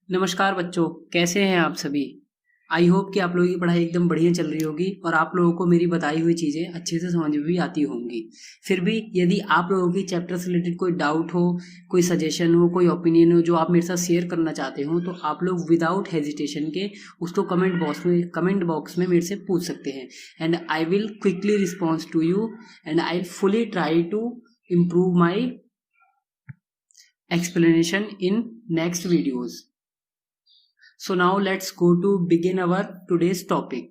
नमस्कार बच्चों, कैसे हैं आप सभी। आई होप कि आप लोगों की पढ़ाई एकदम बढ़िया चल रही होगी और आप लोगों को मेरी बताई हुई चीज़ें अच्छे से समझ में भी आती होंगी। फिर भी यदि आप लोगों की चैप्टर से रिलेटेड कोई डाउट हो, कोई सजेशन हो, कोई ओपिनियन हो जो आप मेरे साथ शेयर करना चाहते हो, तो आप लोग विदाउट हेजिटेशन के उसको कमेंट बॉक्स में मेरे से पूछ सकते हैं। And I will quickly response to you and I fully try to improve my explanation in next videos. So now let's go to begin our today's topic.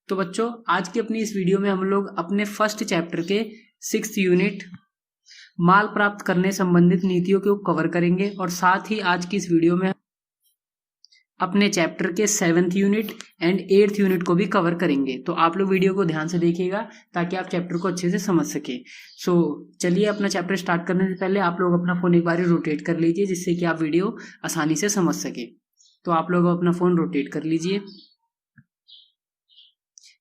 तो बच्चों, आज की अपनी इस वीडियो में हम लोग अपने फर्स्ट चैप्टर के 6th यूनिट माल प्राप्त करने संबंधित नीतियों को कवर करेंगे और साथ ही आज की इस वीडियो में अपने चैप्टर के 7th unit and 8th unit को भी कवर करेंगे। तो आप लोग वीडियो को ध्यान से देखिएगा ताकि आप चैप्टर को अच्छे से समझ सके। सो चलिए, अपना चैप्टर स्टार्ट करने से पहले आप लोग अपना फ़ोन एक बार रोटेट कर लीजिए जिससे कि आप वीडियो आसानी से समझ सके। तो आप लोग अपना फ़ोन रोटेट कर लीजिए।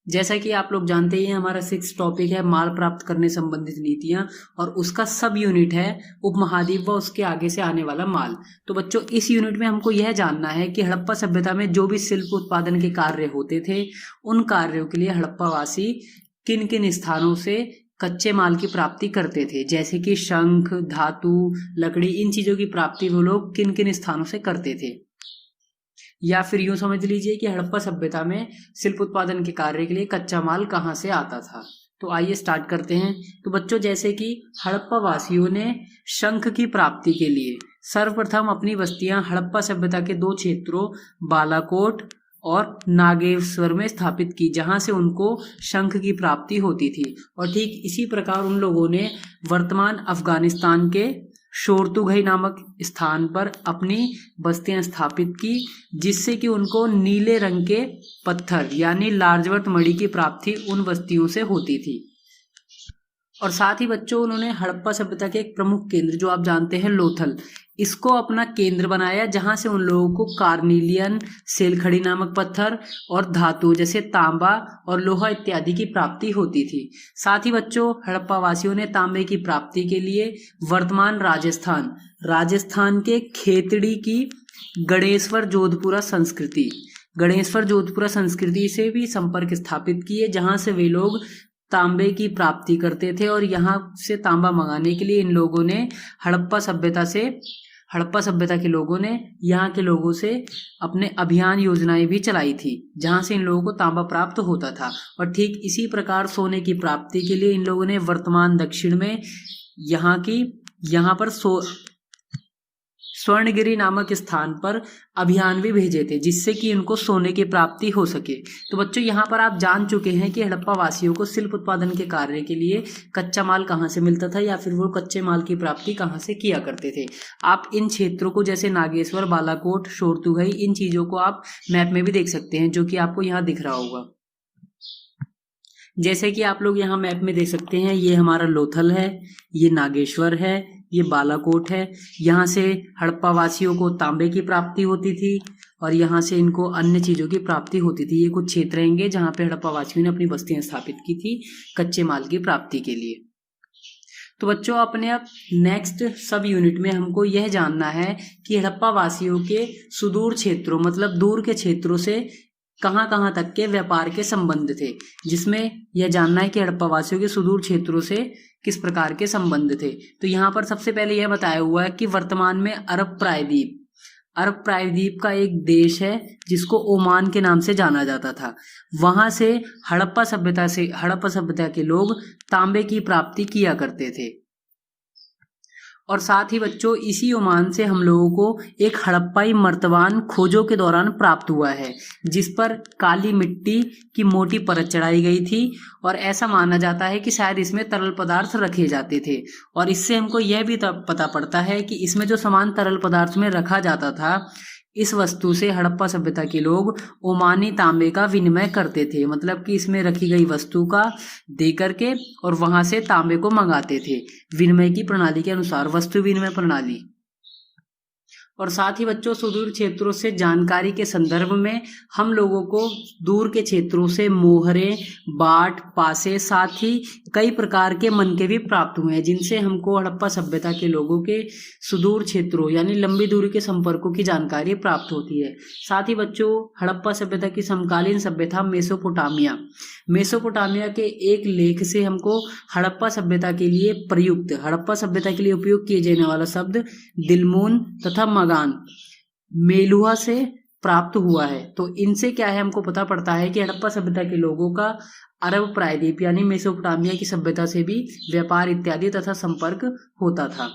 जैसा कि आप लोग जानते ही हैं, हमारा 6th टॉपिक है माल प्राप्त करने संबंधित नीतियां और उसका सब यूनिट है उपमहाद्वीप व उसके आगे से आने वाला माल। तो बच्चों, इस यूनिट में हमको यह जानना है कि हड़प्पा सभ्यता में जो भी शिल्प उत्पादन के कार्य होते थे, उन कार्यों के लिए हड़प्पावासी किन किन स्थानों से कच्चे माल की प्राप्ति करते थे, जैसे कि शंख, धातु, लकड़ी, इन चीजों की प्राप्ति वो लोग किन किन स्थानों से करते थे। या फिर यूं समझ लीजिए कि हड़प्पा सभ्यता में शिल्प उत्पादन के कार्य के लिए कच्चा माल कहाँ से आता था। तो आइए स्टार्ट करते हैं। तो बच्चों, जैसे कि हड़प्पा वासियों ने शंख की प्राप्ति के लिए सर्वप्रथम अपनी बस्तियां हड़प्पा सभ्यता के 2 क्षेत्रों बालाकोट और नागेश्वर में स्थापित की, जहां से उनको शंख की प्राप्ति होती थी। और ठीक इसी प्रकार उन लोगों ने वर्तमान अफगानिस्तान के शोरतुघई नामक स्थान पर अपनी बस्तियां स्थापित की, जिससे कि उनको नीले रंग के पत्थर यानी लार्जवर्थ मणि की प्राप्ति उन बस्तियों से होती थी। और साथ ही बच्चों, उन्होंने हड़प्पा सभ्यता के एक प्रमुख केंद्र जो आप जानते हैं लोथल, इसको अपना केंद्र बनाया, जहां से उन लोगों को कार्निलियन, सेलखड़ी नामक पत्थर और धातु जैसे तांबा और लोहा इत्यादि की प्राप्ति होती थी। साथ ही बच्चों, हड़प्पा वासियों ने तांबे की प्राप्ति के लिए वर्तमान राजस्थान के खेतड़ी की गणेश्वर जोधपुरा संस्कृति से भी संपर्क स्थापित किए, जहां से वे लोग तांबे की प्राप्ति करते थे। और यहाँ से तांबा मंगाने के लिए इन लोगों ने हड़प्पा सभ्यता के लोगों ने यहाँ के लोगों से अपने अभियान योजनाएं भी चलाई थी, जहां से इन लोगों को तांबा प्राप्त होता था। और ठीक इसी प्रकार सोने की प्राप्ति के लिए इन लोगों ने वर्तमान दक्षिण में यहाँ पर स्वर्णगिरी नामक स्थान पर अभियान भी भेजे थे, जिससे कि इनको सोने की प्राप्ति हो सके। तो बच्चों, यहाँ पर आप जान चुके हैं कि हड़प्पा वासियों को शिल्प उत्पादन के कार्य के लिए कच्चा माल कहाँ से मिलता था या फिर वो कच्चे माल की प्राप्ति कहाँ से किया करते थे। आप इन क्षेत्रों को जैसे नागेश्वर, बालाकोट, शोरतुघई, इन चीजों को आप मैप में भी देख सकते हैं, जो कि आपको यहाँ दिख रहा होगा। जैसे कि आप लोग यहाँ मैप में देख सकते हैं, ये हमारा लोथल है, ये नागेश्वर है, ये बालाकोट है। यहाँ से हड़प्पा वासियों को तांबे की प्राप्ति होती थी और यहाँ से इनको अन्य चीजों की प्राप्ति होती थी। ये कुछ क्षेत्र रहेंगे जहाँ पे हड़प्पा वासियों ने अपनी बस्तियां स्थापित की थी कच्चे माल की प्राप्ति के लिए। तो बच्चों, अपने अब नेक्स्ट सब यूनिट में हमको यह जानना है कि हड़प्पा वासियों के सुदूर क्षेत्रों, मतलब दूर के क्षेत्रों से कहाँ कहाँ तक के व्यापार के संबंध थे, जिसमें यह जानना है कि हड़प्पा वासियों के सुदूर क्षेत्रों से किस प्रकार के संबंध थे। तो यहाँ पर सबसे पहले यह बताया हुआ है कि वर्तमान में अरब प्रायद्वीप का एक देश है जिसको ओमान के नाम से जाना जाता था। वहां से हड़प्पा सभ्यता के लोग तांबे की प्राप्ति किया करते थे। और साथ ही बच्चों, इसी ओमान से हम लोगों को एक हड़प्पाई मर्तबान खोजों के दौरान प्राप्त हुआ है, जिस पर काली मिट्टी की मोटी परत चढ़ाई गई थी और ऐसा माना जाता है कि शायद इसमें तरल पदार्थ रखे जाते थे। और इससे हमको यह भी पता पड़ता है कि इसमें जो सामान तरल पदार्थ में रखा जाता था, इस वस्तु से हड़प्पा सभ्यता के लोग ओमानी तांबे का विनिमय करते थे, मतलब कि इसमें रखी गई वस्तु का दे करके और वहां से तांबे को मंगाते थे विनिमय की प्रणाली के अनुसार, वस्तु विनिमय प्रणाली। और साथ ही बच्चों सुदूर क्षेत्रों से जानकारी के संदर्भ में हम लोगों को दूर के क्षेत्रों से मोहरे, बाट, पासे, साथ ही कई प्रकार के मनके भी प्राप्त हुए हैं, जिनसे हमको हड़प्पा सभ्यता के लोगों के सुदूर क्षेत्रों यानी लंबी दूरी के संपर्कों की जानकारी प्राप्त होती है। साथ ही बच्चों हड़प्पा सभ्यता की समकालीन सभ्यता मेसोपोटामिया, मेसोपोटामिया के एक लेख से हमको हड़प्पा सभ्यता के लिए प्रयुक्त, हड़प्पा सभ्यता के लिए उपयोग किए जाने वाला शब्द दिलमून तथा मगान मेलुहा से प्राप्त हुआ है। तो इनसे क्या है, हमको पता पड़ता है कि हड़प्पा सभ्यता के लोगों का अरब प्रायद्वीप यानी मेसोपोटामिया की सभ्यता से भी व्यापार इत्यादि तथा संपर्क होता था।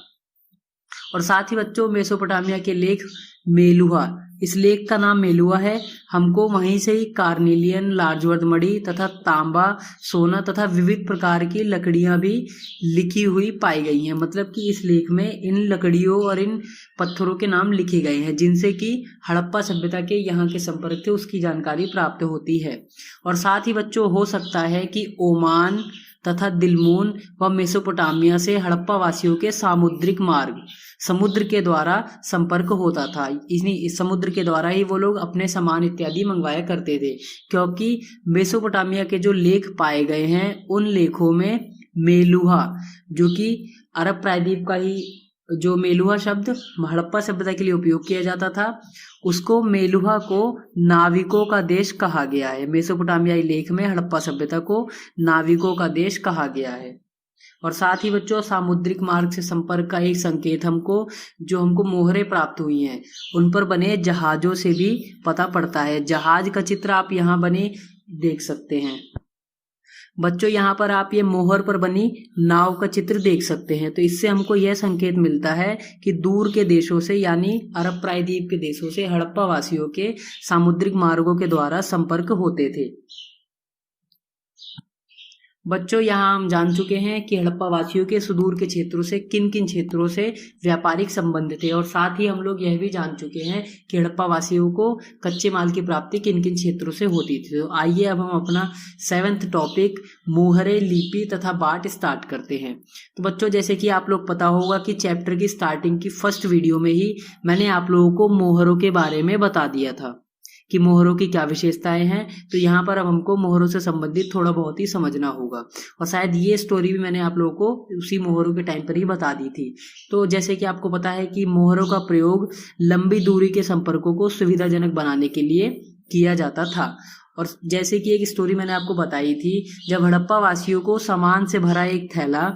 और साथ ही बच्चों मेसोपोटामिया के लेख मेलुहा, इस लेख का नाम मेलुहा है, हमको वहीं से ही कार्नेलियन, लार्जवर्थ मणि तथा तांबा, सोना तथा विविध प्रकार की लकड़ियां भी लिखी हुई पाई गई हैं। मतलब कि इस लेख में इन लकड़ियों और इन पत्थरों के नाम लिखे गए हैं, जिनसे कि हड़प्पा सभ्यता के यहाँ के संपर्क थे उसकी जानकारी प्राप्त होती है। और साथ ही बच्चों हो सकता है कि ओमान तथा दिलमून व मेसोपोटामिया से हड़प्पा वासियों के सामुद्रिक मार्ग, समुद्र के द्वारा संपर्क होता था। इस समुद्र के द्वारा ही वो लोग अपने सामान इत्यादि मंगवाया करते थे, क्योंकि मेसोपोटामिया के जो लेख पाए गए हैं उन लेखों में मेलुहा, जो कि अरब प्रायद्वीप का ही जो मेलुहा शब्द हड़प्पा सभ्यता के लिए उपयोग किया जाता था, उसको मेलुहा को नाविकों का देश कहा गया है। मेसोपोटामियाई लेख में हड़प्पा सभ्यता को नाविकों का देश कहा गया है। और साथ ही बच्चों सामुद्रिक मार्ग से संपर्क का एक संकेत हमको मोहरे प्राप्त हुई हैं, उन पर बने जहाजों से भी पता पड़ता है। जहाज का चित्र आप यहाँ बने देख सकते हैं बच्चों, यहाँ पर आप ये मोहर पर बनी नाव का चित्र देख सकते हैं। तो इससे हमको यह संकेत मिलता है कि दूर के देशों से यानी अरब प्रायद्वीप के देशों से हड़प्पा वासियों के सामुद्रिक मार्गों के द्वारा संपर्क होते थे। बच्चों यहाँ हम जान चुके हैं कि हड़प्पा वासियों के सुदूर के क्षेत्रों से किन किन क्षेत्रों से व्यापारिक संबंध थे, और साथ ही हम लोग यह भी जान चुके हैं कि हड़प्पा वासियों को कच्चे माल की प्राप्ति किन किन क्षेत्रों से होती थी। तो आइए अब हम अपना 7th टॉपिक मोहरे, लिपि तथा बाट स्टार्ट करते हैं। तो बच्चों जैसे कि आप लोग पता होगा कि चैप्टर की स्टार्टिंग की फर्स्ट वीडियो में ही मैंने आप लोगों को मोहरों के बारे में बता दिया था कि मोहरों की क्या विशेषताएं हैं। तो यहाँ पर अब हमको मोहरों से संबंधित थोड़ा बहुत ही समझना होगा, और शायद ये स्टोरी भी मैंने आप लोगों को उसी मोहरों के टाइम पर ही बता दी थी। तो जैसे कि आपको पता है कि मोहरों का प्रयोग लंबी दूरी के संपर्कों को सुविधाजनक बनाने के लिए किया जाता था। और जैसे कि एक स्टोरी मैंने आपको बताई थी, जब हड़प्पा वासियों को सामान से भरा एक थैला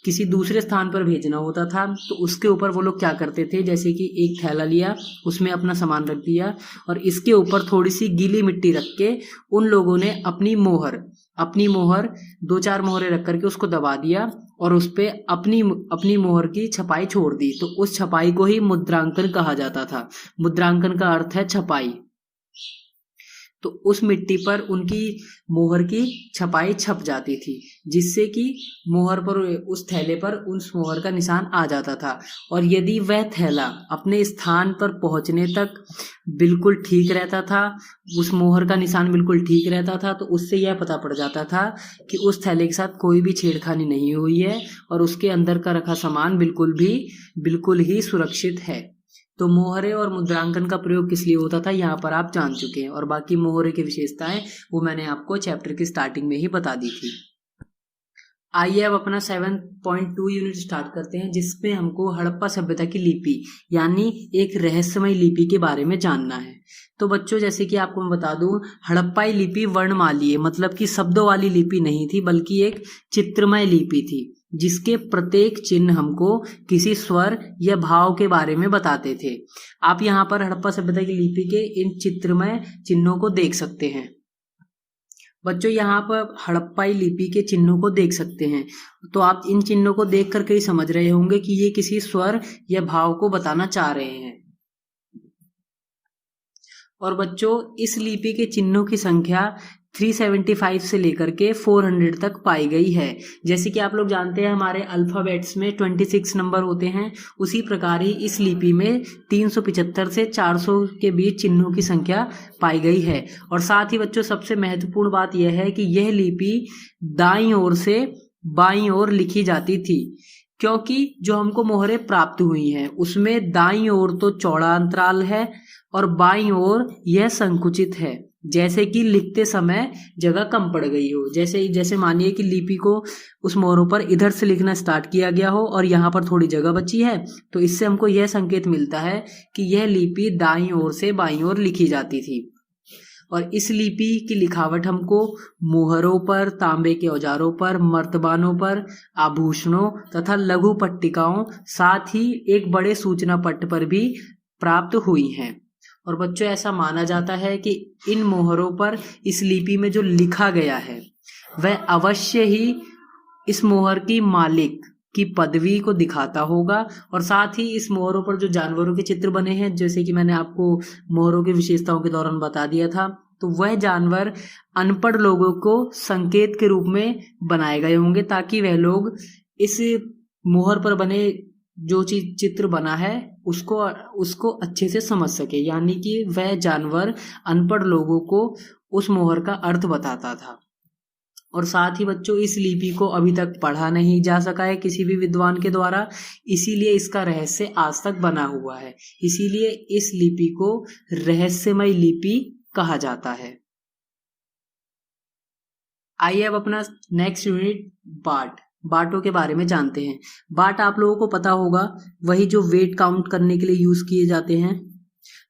किसी दूसरे स्थान पर भेजना होता था, तो उसके ऊपर वो लोग क्या करते थे, जैसे कि एक थैला लिया, उसमें अपना सामान रख दिया और इसके ऊपर थोड़ी सी गीली मिट्टी रख के उन लोगों ने अपनी मोहर 2-4 मोहरें रख करके उसको दबा दिया और उस पे अपनी मोहर की छपाई छोड़ दी। तो उस छपाई को ही मुद्रांकन कहा जाता था। मुद्रांकन का अर्थ है छपाई। तो उस मिट्टी पर उनकी मोहर की छपाई छप जाती थी, जिससे कि मोहर पर, उस थैले पर उस मोहर का निशान आ जाता था। और यदि वह थैला अपने स्थान पर पहुंचने तक बिल्कुल ठीक रहता था, उस मोहर का निशान बिल्कुल ठीक रहता था, तो उससे यह पता पड़ जाता था कि उस थैले के साथ कोई भी छेड़खानी नहीं हुई है और उसके अंदर का रखा सामान बिल्कुल ही सुरक्षित है। तो मोहरे और मुद्रांकन का प्रयोग किस लिए होता था यहाँ पर आप जान चुके हैं, और बाकी मोहरे की विशेषताएं वो मैंने आपको चैप्टर की स्टार्टिंग में ही बता दी थी। आइए अब अपना 7.2 यूनिट स्टार्ट करते हैं, जिसमें हमको हड़प्पा सभ्यता की लिपि यानी एक रहस्यमय लिपि के बारे में जानना है। तो बच्चों जैसे कि आपको मैं बता दूं, हड़प्पाई लिपि वर्णमालीय मतलब कि शब्दों वाली लिपि नहीं थी, बल्कि एक चित्रमय लिपि थी, जिसके प्रत्येक चिन्ह हमको किसी स्वर या भाव के बारे में बताते थे। आप यहाँ पर हड़प्पा सभ्यता की लिपि के इन चित्रमय चिन्हों को देख सकते हैं। बच्चों यहाँ पर हड़प्पाई लिपि के चिन्हों को देख सकते हैं, तो आप इन चिन्हों को देख करके ही समझ रहे होंगे कि ये किसी स्वर या भाव को बताना चाह रहे हैं। और बच्चों इस लिपि के चिन्हों की संख्या 375 से लेकर के 400 तक पाई गई है। जैसे कि आप लोग जानते हैं हमारे अल्फाबेट्स में 26 नंबर होते हैं, उसी प्रकार ही इस लिपि में 375 से 400 के बीच चिन्हों की संख्या पाई गई है। और साथ ही बच्चों सबसे महत्वपूर्ण बात यह है कि यह लिपि दाईं ओर से बाईं ओर लिखी जाती थी। क्योंकि जो हमको मोहरें प्राप्त हुई हैं उसमें दाईं ओर तो चौड़ा अंतराल है और बाईं ओर यह संकुचित है, जैसे कि लिखते समय जगह कम पड़ गई हो। जैसे मानिए कि लिपि को उस मोहरों पर इधर से लिखना स्टार्ट किया गया हो और यहाँ पर थोड़ी जगह बची है, तो इससे हमको यह संकेत मिलता है कि यह लिपि दाईं ओर से बाईं ओर लिखी जाती थी। और इस लिपि की लिखावट हमको मोहरों पर, तांबे के औजारों पर, मर्तबानों पर, आभूषणों तथा लघु पट्टिकाओं, साथ ही एक बड़े सूचना पट्ट पर भी प्राप्त हुई हैं। और बच्चों ऐसा माना जाता है कि इन मोहरों पर इस लिपि में जो लिखा गया है वह अवश्य ही इस मोहर की मालिक की पदवी को दिखाता होगा। और साथ ही इस मोहरों पर जो जानवरों के चित्र बने हैं, जैसे कि मैंने आपको मोहरों की विशेषताओं के दौरान बता दिया था, तो वह जानवर अनपढ़ लोगों को संकेत के रूप में बनाए गए होंगे ताकि वह लोग इस मोहर पर बने जो चीज चित्र बना है उसको अच्छे से समझ सके, यानी कि वह जानवर अनपढ़ लोगों को उस मोहर का अर्थ बताता था। और साथ ही बच्चों इस लिपि को अभी तक पढ़ा नहीं जा सका है किसी भी विद्वान के द्वारा, इसीलिए इसका रहस्य आज तक बना हुआ है। इसीलिए इस लिपि को रहस्यमय लिपि कहा जाता है। आइए अब अपना नेक्स्ट यूनिट बाटों के बारे में जानते हैं। बाट आप लोगों को पता होगा, वही जो वेट काउंट करने के लिए यूज किए जाते हैं।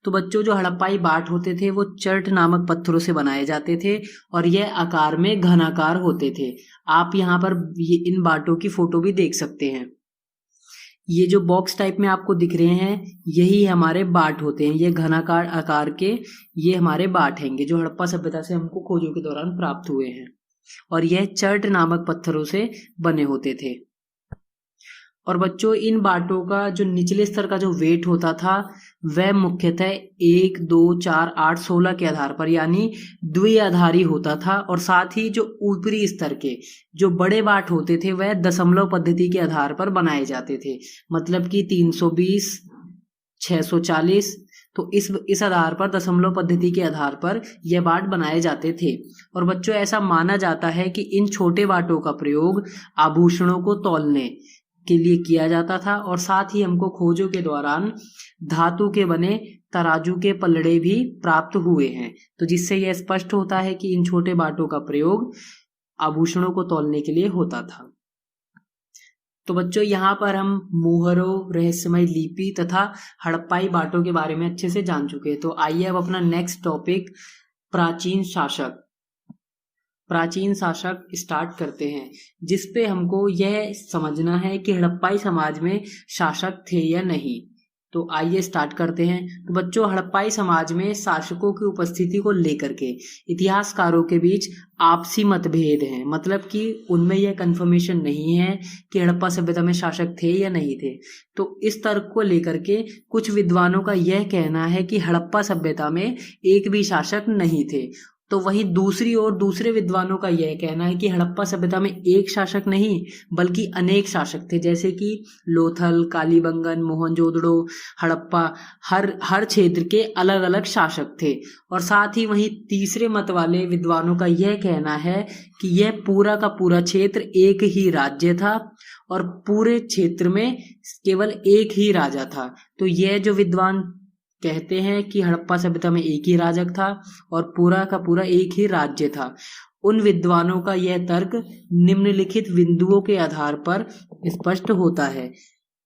तो बच्चों जो हड़प्पाई बाट होते थे वो चर्ट नामक पत्थरों से बनाए जाते थे और यह आकार में घनाकार होते थे। आप यहाँ पर इन बाटों की फोटो भी देख सकते हैं। ये जो बॉक्स टाइप में आपको दिख रहे हैं यही हमारे बाट होते हैं। ये घनाकार आकार के ये हमारे बाट हैंगे जो हड़प्पा सभ्यता से हमको खोजों के दौरान प्राप्त हुए हैं और यह चर्ट नामक पत्थरों से बने होते थे। और बच्चों इन बाटों का जो निचले स्तर का जो वेट होता था वह मुख्यतः 1, 2, 4, 8, 16 के आधार पर यानी द्विआधारी होता था। और साथ ही जो ऊपरी स्तर के जो बड़े बाट होते थे वह दशमलव पद्धति के आधार पर बनाए जाते थे, मतलब कि 320, 640, तो इस आधार पर दशमलव पद्धति के आधार पर यह बाट बनाए जाते थे। और बच्चों ऐसा माना जाता है कि इन छोटे बाटों का प्रयोग आभूषणों को तौलने के लिए किया जाता था। और साथ ही हमको खोजों के दौरान धातु के बने तराजू के पलड़े भी प्राप्त हुए हैं, तो जिससे यह स्पष्ट होता है कि इन छोटे बाटों का प्रयोग आभूषणों को तौलने के लिए होता था। तो बच्चों यहाँ पर हम मोहरों, रहस्यमय लिपि तथा हड़प्पाई बाटों के बारे में अच्छे से जान चुके हैं। तो आइए अब अपना नेक्स्ट टॉपिक प्राचीन शासक स्टार्ट करते हैं, जिसपे हमको यह समझना है कि हड़प्पाई समाज में शासक थे या नहीं। तो आइए स्टार्ट करते हैं। तो बच्चों हड़प्पाई समाज में शासकों की उपस्थिति को लेकर के इतिहासकारों के बीच आपसी मतभेद हैं, मतलब कि उनमें यह कंफर्मेशन नहीं है कि हड़प्पा सभ्यता में शासक थे या नहीं थे। तो इस तर्क को लेकर के कुछ विद्वानों का यह कहना है कि हड़प्पा सभ्यता में एक भी शासक नहीं थे। तो वहीं दूसरी ओर दूसरे विद्वानों का यह कहना है कि हड़प्पा सभ्यता में एक शासक नहीं बल्कि अनेक शासक थे, जैसे कि लोथल, कालीबंगन, मोहनजोदड़ो, हड़प्पा, हर क्षेत्र के अलग अलग शासक थे। और साथ ही वहीं तीसरे मत वाले विद्वानों का यह कहना है कि यह पूरा का पूरा क्षेत्र एक ही राज्य था और पूरे क्षेत्र में केवल एक ही राजा था। तो यह जो विद्वान कहते हैं कि हड़प्पा सभ्यता में एक ही राजक था और पूरा का पूरा एक ही राज्य था, उन विद्वानों का यह तर्क निम्नलिखित बिंदुओं के आधार पर स्पष्ट होता है,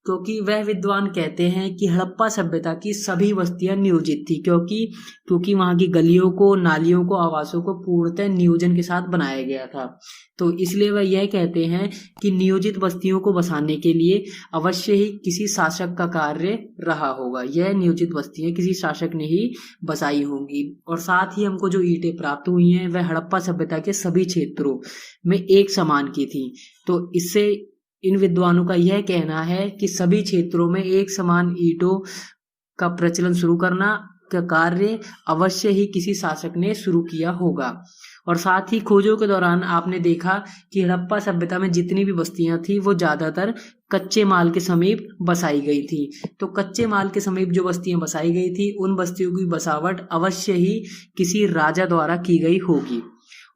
क्योंकि वह विद्वान कहते हैं कि हड़प्पा सभ्यता की सभी बस्तियां नियोजित थी, क्योंकि वहां की गलियों को, नालियों को, आवासों को पूर्णतः नियोजन के साथ बनाया गया था। तो इसलिए वह यह कहते हैं कि नियोजित बस्तियों को बसाने के लिए अवश्य ही किसी शासक का कार्य रहा होगा। यह नियोजित बस्तियां किसी शासक ने ही बसाई होंगी। और साथ ही हमको जो ईंटें प्राप्त हुई हैं वह हड़प्पा सभ्यता के सभी क्षेत्रों में एक समान की थी। तो इससे इन विद्वानों का यह कहना है कि सभी क्षेत्रों में एक समान ईंटों का प्रचलन शुरू करना का कार्य अवश्य ही किसी शासक ने शुरू किया होगा। और साथ ही खोजों के दौरान आपने देखा कि हड़प्पा सभ्यता में जितनी भी बस्तियां थी वो ज्यादातर कच्चे माल के समीप बसाई गई थी। तो कच्चे माल के समीप जो बस्तियां बसाई गई थी उन बस्तियों की बसावट अवश्य ही किसी राजा द्वारा की गई होगी।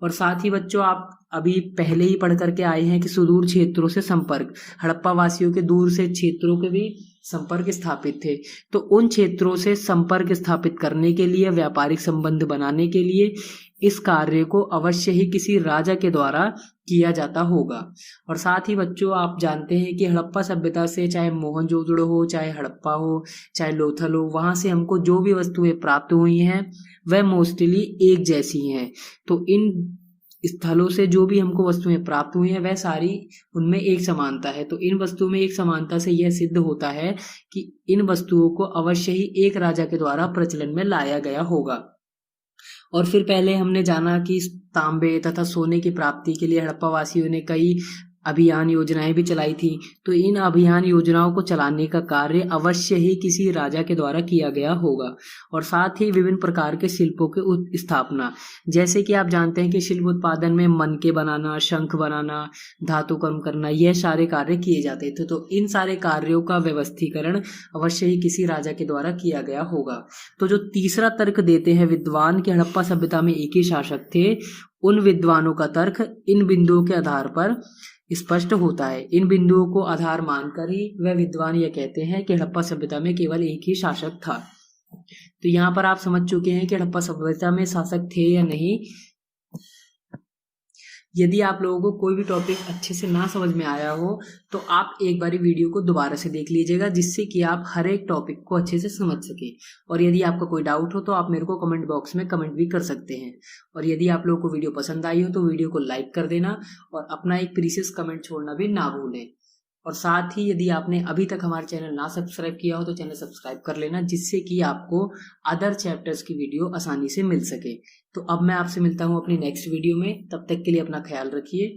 और साथ ही बच्चों आप अभी पहले ही पढ़ करके आए हैं कि सुदूर क्षेत्रों से संपर्क, हड़प्पा वासियों के दूर से क्षेत्रों के भी संपर्क स्थापित थे। तो उन क्षेत्रों से संपर्क स्थापित करने के लिए, व्यापारिक संबंध बनाने के लिए इस कार्य को अवश्य ही किसी राजा के द्वारा किया जाता होगा। और साथ ही बच्चों आप जानते हैं कि हड़प्पा सभ्यता से, चाहे मोहनजोदड़ो हो, चाहे हड़प्पा हो, चाहे लोथल हो, वहां से हमको जो भी वस्तुएं प्राप्त हुई हैं वह मोस्टली एक जैसी हैं। तो इन स्थलों से जो भी हमको वस्तुएं प्राप्त हुई हैं वह सारी उनमें एक समानता है। तो इन वस्तुओं में एक समानता से यह सिद्ध होता है कि इन वस्तुओं को अवश्य ही एक राजा के द्वारा प्रचलन में लाया गया होगा। और फिर पहले हमने जाना कि तांबे तथा सोने की प्राप्ति के लिए हड़प्पा वासियों ने कई अभियान योजनाएं भी चलाई थी। तो इन अभियान योजनाओं को चलाने का कार्य अवश्य ही किसी राजा के द्वारा किया गया होगा। और साथ ही विभिन्न प्रकार के शिल्पों की स्थापना, जैसे कि आप जानते हैं कि शिल्प उत्पादन में मनके बनाना, शंख बनाना, धातु कर्म करना, यह सारे कार्य किए जाते थे। तो इन सारे कार्यों का व्यवस्थीकरण अवश्य ही किसी राजा के द्वारा किया गया होगा। तो जो तीसरा तर्क देते हैं विद्वान कि हड़प्पा सभ्यता में एक ही शासक थे, उन विद्वानों का तर्क इन बिंदुओं के आधार पर स्पष्ट होता है। इन बिंदुओं को आधार मानकर ही वह विद्वान यह कहते हैं कि हड़प्पा सभ्यता में केवल एक ही शासक था। तो यहाँ पर आप समझ चुके हैं कि हड़प्पा सभ्यता में शासक थे या नहीं। यदि आप लोगों को कोई भी टॉपिक अच्छे से ना समझ में आया हो तो आप एक बारी वीडियो को दोबारा से देख लीजिएगा, जिससे कि आप हर एक टॉपिक को अच्छे से समझ सके। और यदि आपका कोई डाउट हो तो आप मेरे को कमेंट बॉक्स में कमेंट भी कर सकते हैं। और यदि आप लोगों को वीडियो पसंद आई हो तो वीडियो को लाइक कर देना और अपना एक प्रीशियस कमेंट छोड़ना भी ना भूलें। और साथ ही यदि आपने अभी तक हमारा चैनल ना सब्सक्राइब किया हो तो चैनल सब्सक्राइब कर लेना, जिससे कि आपको अदर चैप्टर्स की वीडियो आसानी से मिल सके। तो अब मैं आपसे मिलता हूँ अपनी नेक्स्ट वीडियो में, तब तक के लिए अपना ख्याल रखिए।